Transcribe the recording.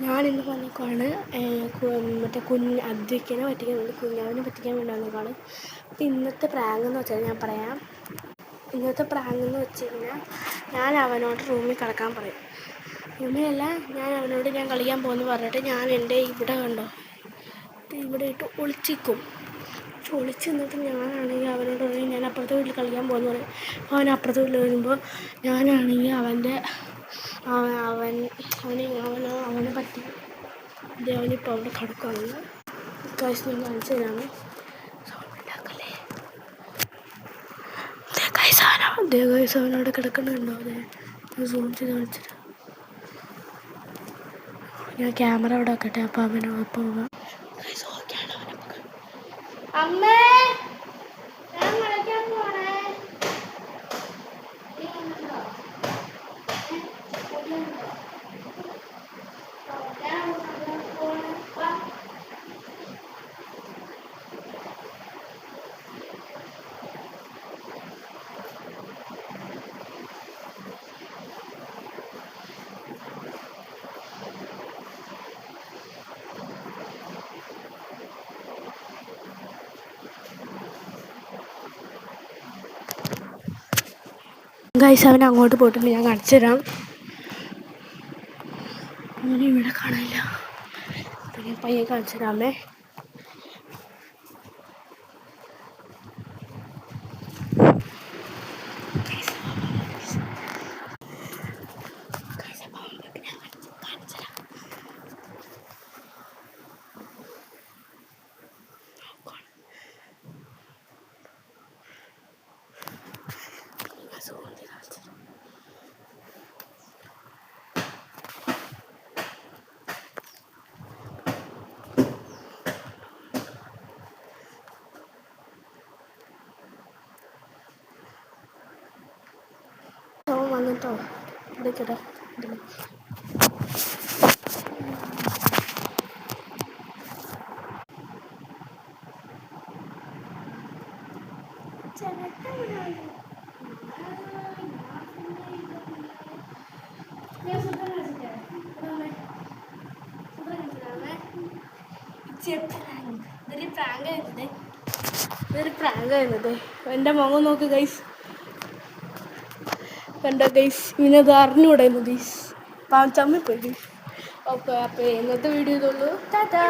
ഞാനിന്ന് വന്നേക്കാണ് മറ്റേ അദ്വൈക്കിനെ പറ്റിക്കാൻ വേണ്ടി കുഞ്ഞാവിനെ പറ്റിക്കാൻ വേണ്ടി വന്നേക്കാണ്. അപ്പം ഇന്നത്തെ പ്രാങ്ക് എന്ന് വെച്ചാൽ ഞാൻ പറയാം. ഇന്നത്തെ പ്രാങ്ക് എന്ന് വെച്ച് കഴിഞ്ഞാൽ ഞാൻ അവനോട് റൂമിൽ കിടക്കാൻ പറയും. റൂമിലല്ല, ഞാൻ അവനോട് ഞാൻ കളിക്കാൻ പോകുമെന്ന് പറഞ്ഞിട്ട് ഞാൻ എൻ്റെ ഇവിടെ കണ്ടോ ഇവിടെ ഇട്ട് ഒളിച്ചിക്കും. ഒളിച്ച് നിന്നിട്ട് ഞാനാണെങ്കിൽ അവനോട് പറയും ഞാൻ അപ്പുറത്തെ വീട്ടിൽ കളിക്കാൻ പോകുമെന്ന് പറയും. അവൻ അപ്പുറത്തെ വീട്ടിൽ വരുമ്പോൾ ഞാനാണെങ്കിൽ അവനെ പറ്റി അവനിപ്പോൾ അവിടെ കിടക്കുകയാണ്. കാശ് ഞാൻ കാണിച്ചു തരാണ്. അവനവിടെ കിടക്കണുണ്ടോ? അതെ, സൂം ചെയ്ത് കാണിച്ചിട്ട് ഞാൻ ക്യാമറ അവിടെ വെക്കട്ടെ. അപ്പം അവനപ്പോൾ അമ്മേ ഞാൻ കളിക്കാൻ പോണേ. ഗൈസ്, അവൻ അങ്ങോട്ട് പോയിട്ടുണ്ട്. ഞാൻ കാണിച്ചു തരാം. അവനെ ഇവിടെ കാണില്ല. അപ്പം ഞാൻ പയ്യെ കാണിച്ചു തരാമേ. വന്നിട്ടോ ഇടിക്കട്ടെ. ഇതൊരു പ്രാങ്ക് ആയിരുന്നത്. എൻ്റെ മുഖം നോക്ക് ഗൈസ്, കണ്ടോ ഗൈസ്? ഇവനത് അറിഞ്ഞുകൂടായിരുന്നു ഗൈസ്. ചമ്മിപ്പോയി ഗൈസ്. ഓക്കെ, അപ്പോൾ ഇന്നത്തെ വീഡിയോ ഇതുള്ളൂ. ടാറ്റാ.